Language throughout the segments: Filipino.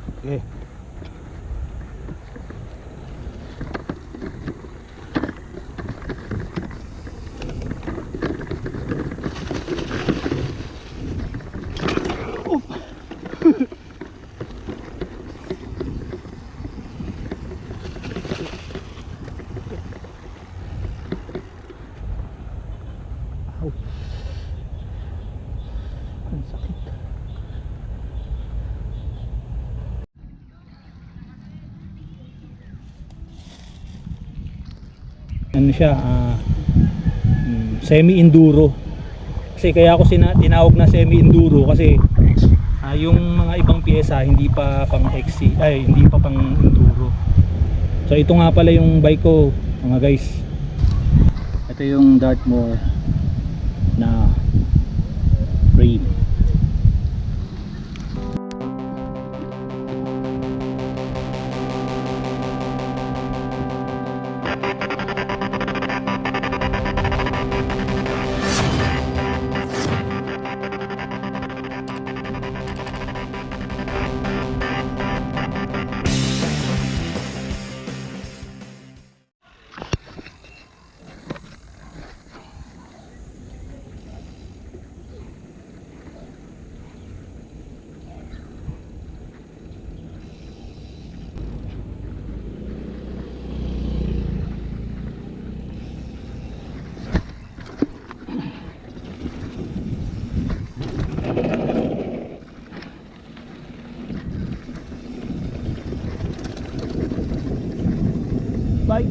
Okay. Ang sakit. Ano siya, semi-enduro. Kasi kaya ako tinawag na semi-enduro kasi yung mga ibang piyesa hindi pa pang XC, ay hindi pa pang enduro. So ito nga pala yung bike ko, mga guys. Ito yung Dartmoor na frame. Bike.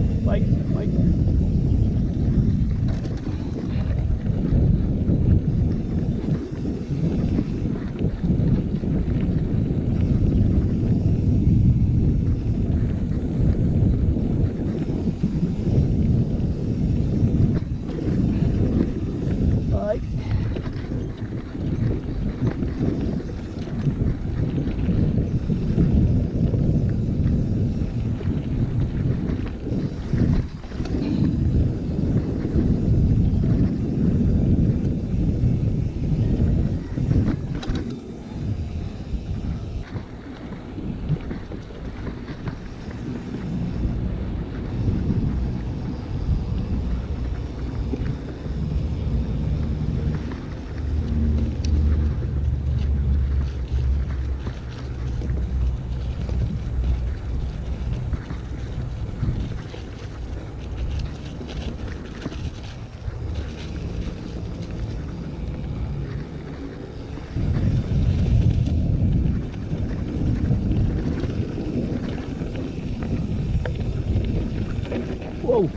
Wow.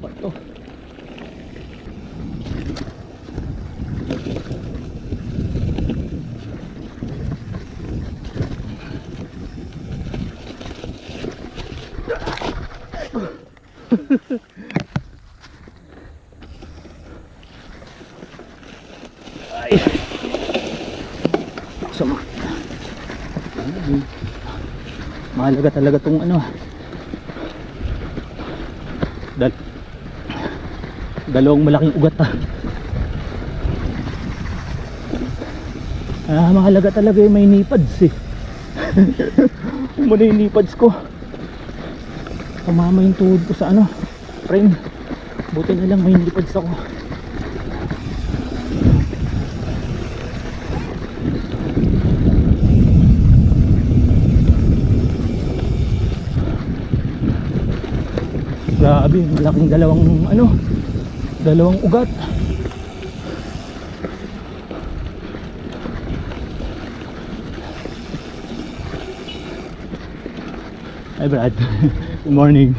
Bato. Ay. Sama. Mahalaga talaga tong ano. Dalawang malaking ugat mahalaga talaga yung may nipads eh. Muna yung nipads ko, tumama yung tuhod ko sa ano, frame. Buti na lang may nipads ako. Grabe, malaking dalawang ugat. Hi Brad. Good morning.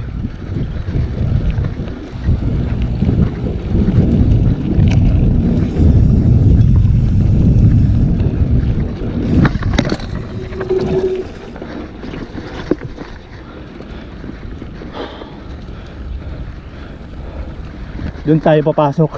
Doon tayo papasok.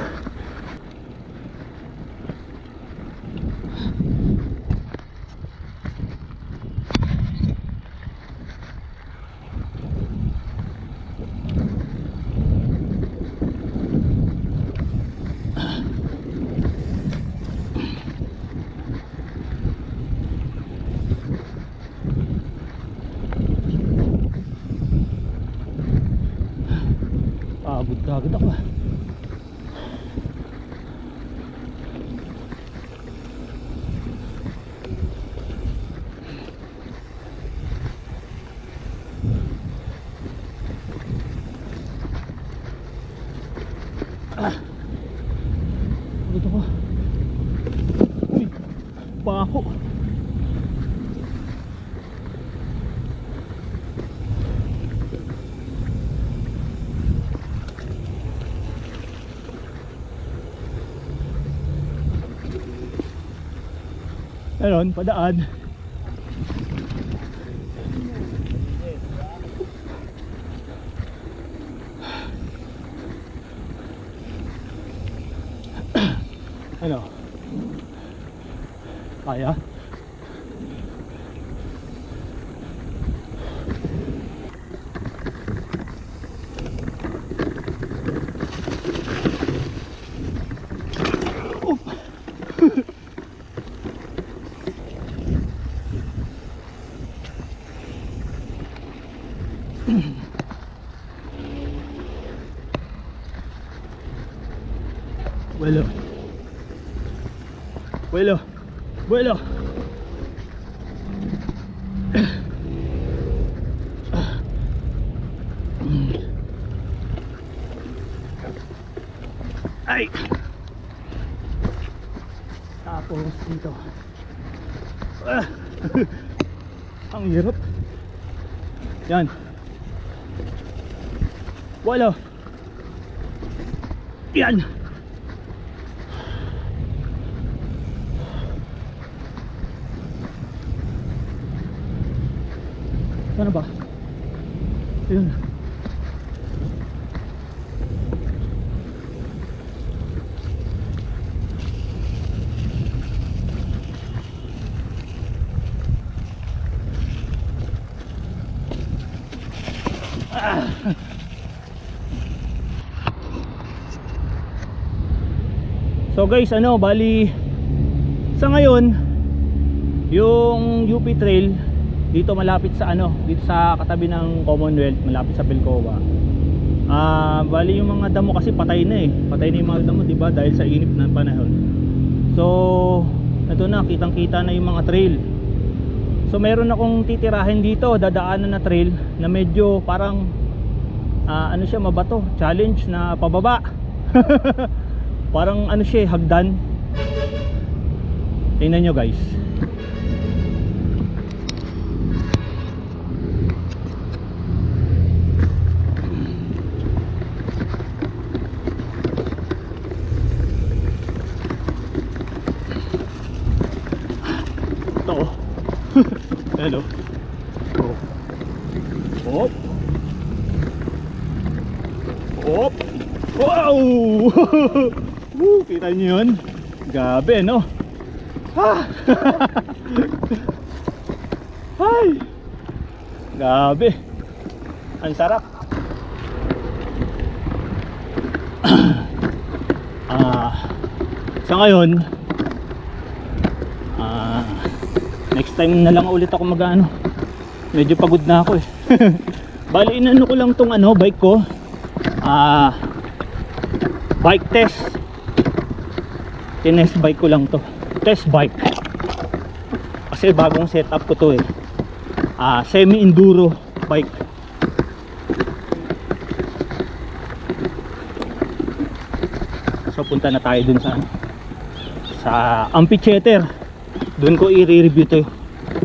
Gagod ako ah. Gagod ako. Uy, baho. Ayun, padaan. Ano? Kaya? Oh. Vuelo. Vuelo. Vuelo. Ay. Tapos dito. Ang hirap. Yan. Vuelo. Yan. Sana ba? Ayun. So guys, ano, bali sa ngayon yung UP Trail dito malapit sa ano, dito sa katabi ng Commonwealth, malapit sa Pilcoa. Bali yung mga damo kasi patay na eh. Patay na yung mga damo, 'di ba? Dahil sa init ng panahon. So, ito na, kitang-kita na yung mga trail. So, meron akong titirahin dito, dadaanan na trail na medyo parang ano siya, mabato, challenge na pababa. Parang ano siya, hagdan. Tingnan nyo guys. Ito oh. Hello. Oh. Hop. Hop. Wow. Kita nyo yun? Gabi, no? Ha! Ay! Gabi. Ang sarap. Sa ngayon, next time na lang ulit ako mag-ano. Medyo pagod na ako eh. Bali, inano ko lang tong ano, bike ko. Bike test. Tinest bike ko lang to. Test bike. Kasi bagong setup ko to eh. Semi-enduro bike. So punta na tayo dun sa amphitheater. Dun ko i-review to.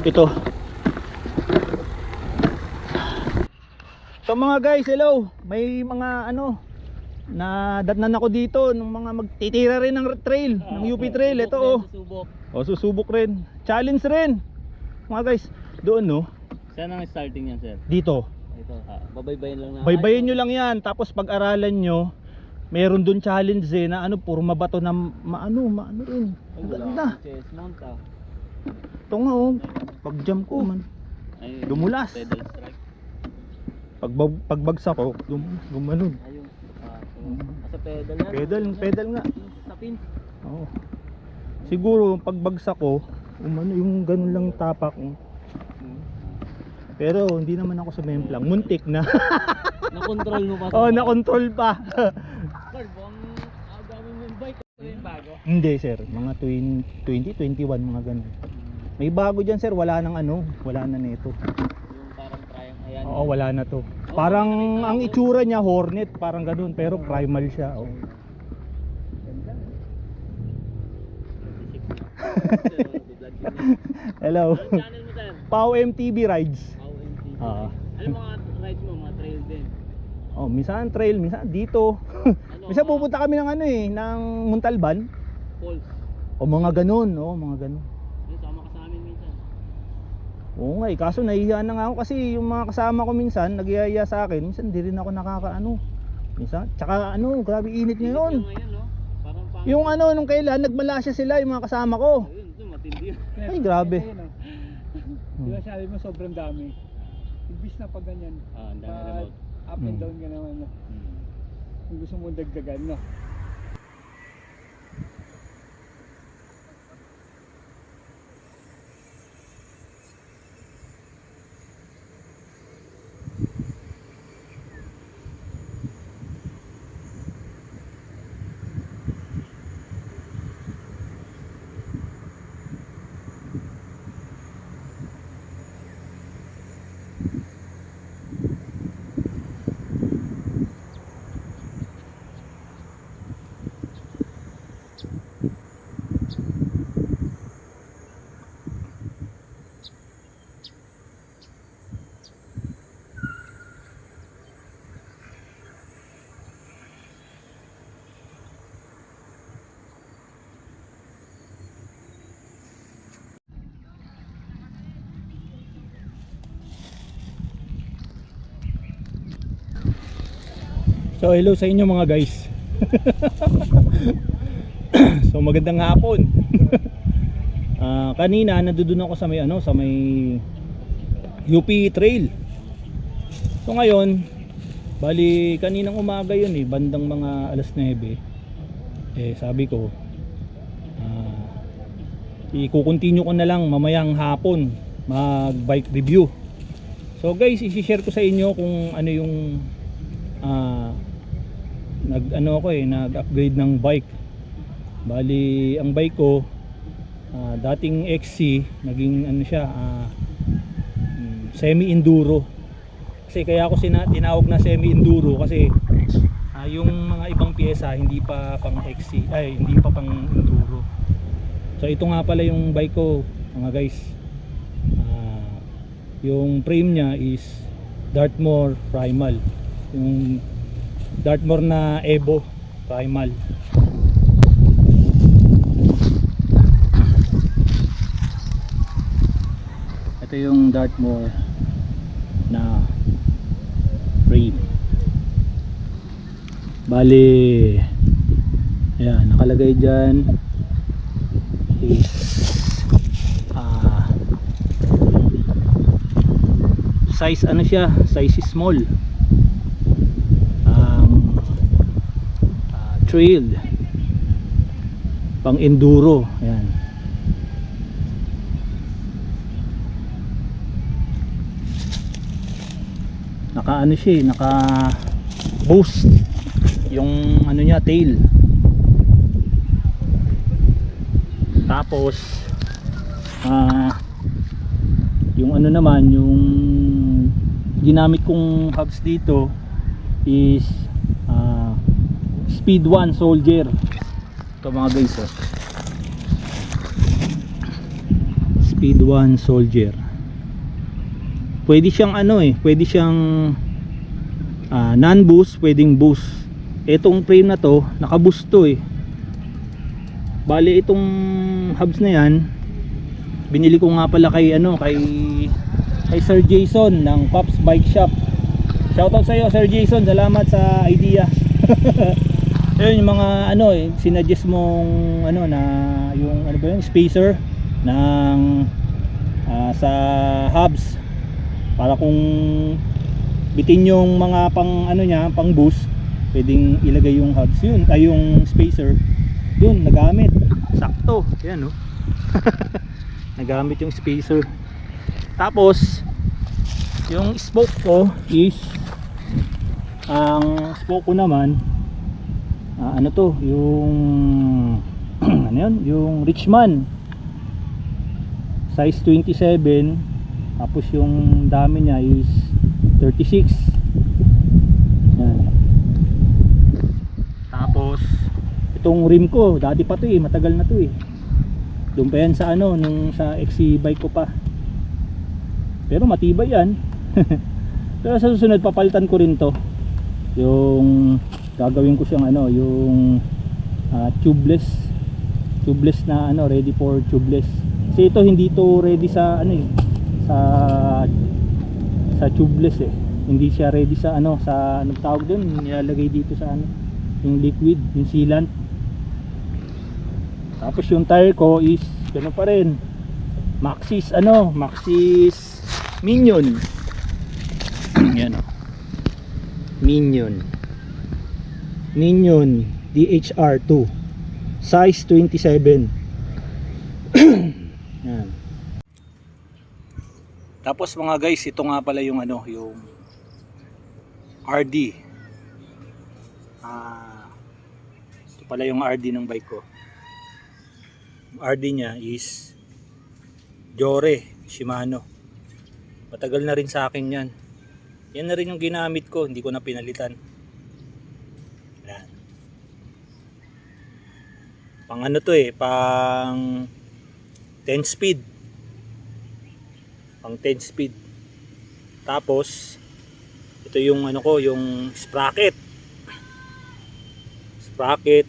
Ito. So mga guys, hello. May mga ano na datnan ako dito ng mga magtitira rin ng trail, ng UP Trail. Ito oh. Susubok rin. Challenge rin. Mga guys, doon no. Saan ang starting niyan, sir? Dito. Ito, babaybayin lang na. Baybayin nyo lang 'yan, tapos pag-aralan nyo, meron doon challenge na ano, puro mabato na maano rin. Ang ganda. Chest mount ah. Ito nga oh, pag-jump ko man. Ay, Dumulas. pedal strike. Pagbagsak ko, gumanon. Ayun. Sa pedal yan. Pedal nga. Sa pin. Oo. Siguro pagbagsak ko, umano yung ganun lang tapak. Pero hindi naman ako sa memplang, muntik na. Na-control mo pa. Oh, na-control pa. Carl, buwang gawin mo yung bike. Ito yung bago. Hindi sir, mga 20, 21 mga ganun. May bago dyan sir, wala nang ano, wala na nito. Yung parang triumph. Ayan. Oo, wala na to. Parang ang itsura niya Hornet, parang ganun, pero primal siya. Oh. Hello. Anong channel mo, sir? Pau MTV Rides. OMT. Ah. Ano mga rides mo? Mga trail din? Oh, minsan trail, minsan dito. Ano, Minsan pupunta kami ng ano eh, ng Muntalban. Falls. O mga ganun, oh, mga ganun. Ayun, sama ka sa amin minsan. Oo nga eh, kaso nahihiya na nga ako kasi yung mga kasama ko minsan, nagyayaya sa akin, minsan di rin ako nakakaano. Minsan, tsaka ano, grabe init ngayon. Yung ngayon, no? Parang pang... Yung ano, nung kailan, nagmalasya sila, yung mga kasama ko. Ayun, ito matindi. Ay, grabe. Di ba sabi mo sobrang dami? Ibis na pag ganyan, Ah, ang dami pag remote. up and down ka naman, no? Kung gusto mo dagdagan, no? So hello sa inyo mga guys. So magandang hapon. Kanina nandoon ako sa may ano, sa may UP Trail. So ngayon, bali kaninang umaga yun eh, bandang mga alas 9. Sabi ko i-continue ko na lang mamayang hapon mag bike review. So guys, i-share ko sa inyo kung ano yung nag-upgrade ng bike. Bali ang bike ko dating XC, naging ano siya, semi enduro. Kasi kaya ako tinawag na semi enduro kasi yung mga ibang piyesa hindi pa pang XC, ay hindi pa pang enduro. So ito nga pala yung bike ko mga guys. Yung frame niya is Dartmoor Primal, yung Dartmoor na Evo Primal. Ito yung Dartmoor na frame. Bali ayan, nakalagay dyan is size ano siya, size small. Trail pang enduro. Ayan. Naka ano siya, naka boost yung ano niya, tail. Tapos yung ano naman, yung ginamit kong hubs dito is Speed 1 Soldier. Ito mga guys, Speed 1 Soldier. Pwede siyang ano pwede siyang non-boost, pwedeng boost. Itong frame na to, naka-boost to Bali itong hubs na yan, binili ko nga pala kay kay Sir Jason ng Pops Bike Shop. Shoutout sa iyo Sir Jason, salamat sa idea. Ayun yung mga sinuggest mong na yung spacer ng sa hubs para kung bitin yung mga pang pang boost, pwedeng ilagay yung hubs yun, ay yung spacer yun, nagamit sakto yan nagamit yung spacer. Tapos Yung spoke ko is, ang spoke ko naman, ano to, yung ano yun, yung Richman size 27, tapos yung dami niya is 36. Yan. Tapos itong rim ko, dati pa to eh, matagal na to eh. Doon pa yan sa ano, nung sa XC bike ko pa. Pero matibay yan. Pero sa susunod papalitan ko rin to. Yung gagawin ko siyang ano, yung tubeless na ano, ready for tubeless. Kasi ito hindi to ready sa ano eh, sa tubeless eh. Hindi siya ready sa ano, sa anong tawag doon, nilalagay dito sa ano, yung liquid, yung sealant. Tapos yung tire ko is gano'n pa rin, Maxxis ano, Maxxis Minion. Yan o, Minion DHR2 size 27. Yan. Tapos mga guys, ito nga pala yung ano, yung RD. Ito pala yung RD ng bike ko. RD niya is Jore Shimano. Matagal na rin sa akin yan. Yan na rin yung ginamit ko, hindi ko na pinalitan. Yan. Pang ano to eh, pang 10 speed. Pang 10 speed. Tapos ito yung ano ko, yung sprocket. Sprocket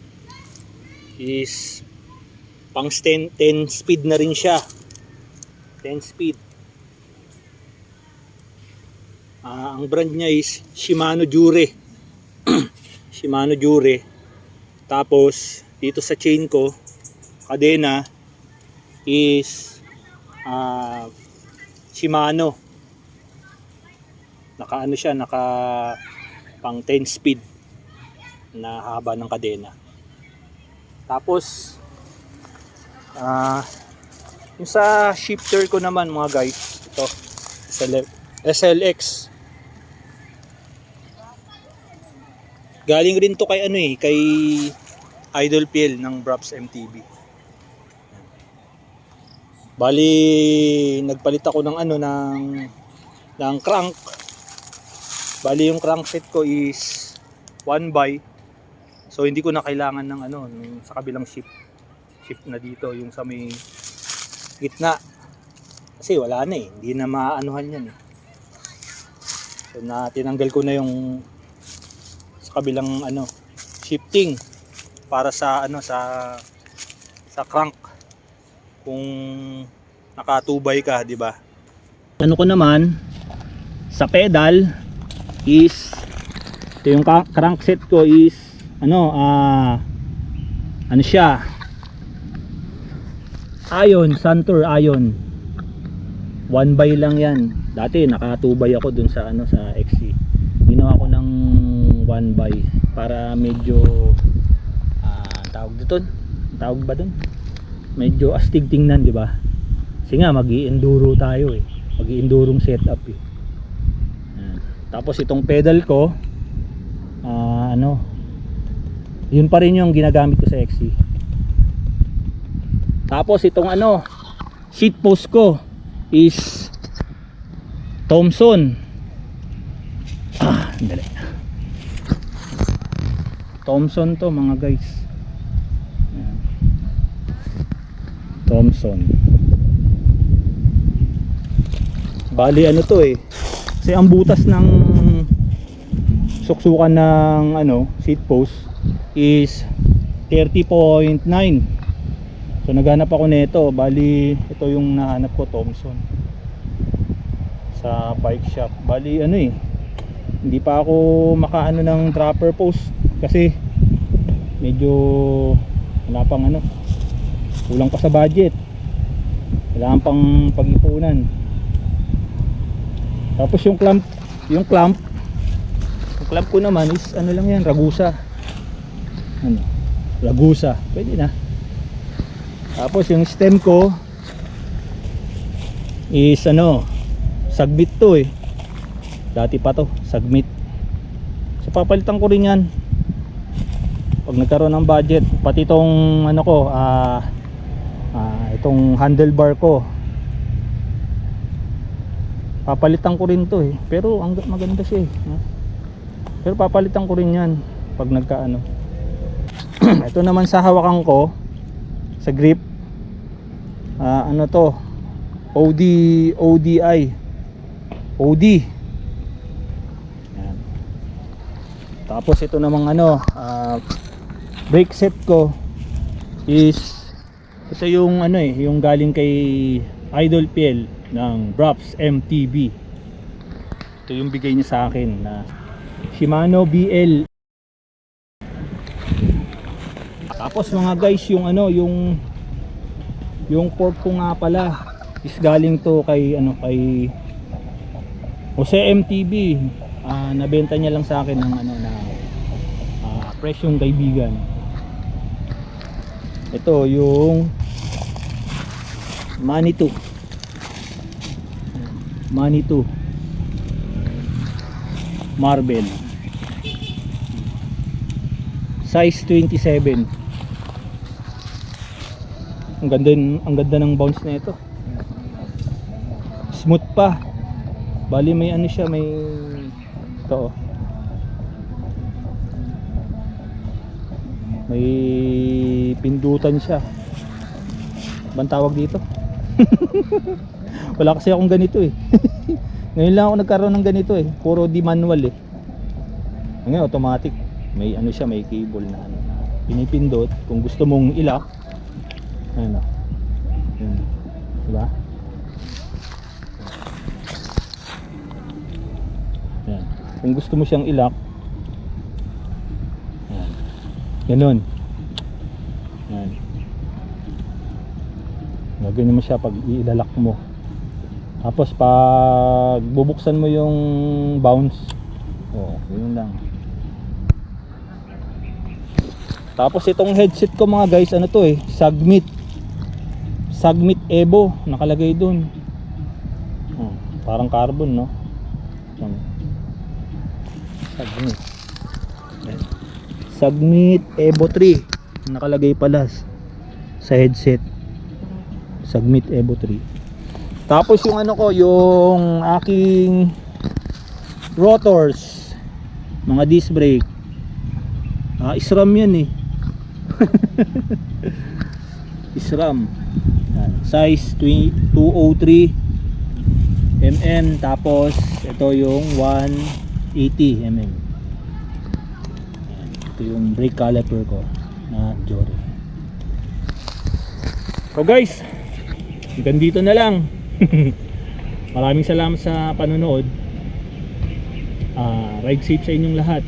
is pang 10 speed na rin siya. 10 speed. Ang brand niya is Shimano Jure. Shimano Jure. Tapos dito sa chain ko, kadena is Shimano. Naka ano siya, naka pang 10 speed na haba ng kadena. Tapos yung sa shifter ko naman mga guys, ito SLX. Galing rin to kay ano eh, kay Idol PL ng Braps MTB. Bali nagpalit ako ng ano, ng crank. Bali yung crankset ko is 1x. So hindi ko na kailangan ng ano, sa kabilang shift na dito, yung sa may gitna. Kasi wala na eh, hindi na maanuhan yan eh. So tinanggal ko na yung sa kabilang ano, shifting para sa ano, sa crank kung nakatubay ka, di ba? Ano ko naman sa pedal is ito yung crankset ko is ano, ano siya, Ion, Santur Ion 1x lang yan. Dati nakatubay ako dun sa ano, sa XC. Ginawa ko ng 1x para medyo tawag ba dun? Medyo astig tingnan, di ba? Kasi nga mag-i-enduro tayo eh. Mag-i-endurong setup eh. Tapos itong pedal ko ano, yun pa rin yung ginagamit ko sa XC. Tapos itong ano, seat post ko is Thomson. Dali. Thomson to mga guys. Ayan. Thomson. Bali ano to eh. Kasi ang butas ng suksukan ng ano, seat post is 30.9. So naghanap ako nito. Bali ito yung nahanap ko, Thomson, sa bike shop. Bali ano eh, hindi pa ako makaano ng dropper post kasi medyo wala pang ano, kulang pa sa budget, wala pang pag-ipunan. Tapos yung clamp ko naman is ano lang yan, Ragusa. Ano? Ragusa, pwede na. Tapos yung stem ko is ano, Sagbit to eh. Dati pa to, Sagmit. So papalitan ko rin yan pag nagkaroon ng budget. Pati itong ano ko, itong handlebar ko, papalitan ko rin to eh. Pero ang maganda siya eh. Pero papalitan ko rin yan pag nagkaano. Ito naman sa hawakan ko, sa grip, ano to, ODI. Yan. Tapos ito namang ano, brake set ko is ito yung ano eh, yung galing kay Idol PL ng Braps MTB. Ito yung bigay niya sa akin na Shimano BL. Tapos mga guys, yung ano, yung fork ko nga pala is galing to kay ano, kay Jose MTB. Nabenta niya lang sa akin ng ano na presyong kaibigan. Ito yung Manitou Marble size 27. Ang ganda ng bounce na ito. Smooth pa. Bali may ano siya, may ito oh. May pindutan siya. Bang tawag dito? Wala kasi akong ganito eh. Ngayon lang ako nagkaroon ng ganito eh. Puro di manual eh. Ngayon automatic. May ano siya, may cable na ano, pinipindot kung gusto mong i-lock. Ano? Yun. Diba? Yan. Kung gusto mo siyang i-lock, yan. Ganun. Yan. Ganyan mo siya pag i-lock mo. Tapos pag bubuksan mo yung bounce, oh, yun lang. Tapos itong headset ko mga guys, ano to eh, Sagmit Evo nakalagay dun. Parang carbon, no? Sagmit Evo 3 nakalagay pala sa headset. Sagmit Evo 3. Tapos yung ano ko, yung aking rotors, mga disc brake, SRAM yan eh. SRAM. Size 203 mm. Tapos ito yung 180 mm. Ito yung brake caliper ko na Jory. So guys, hanggang dito na lang. Maraming salamat sa panonood. Ride safe sa inyong lahat.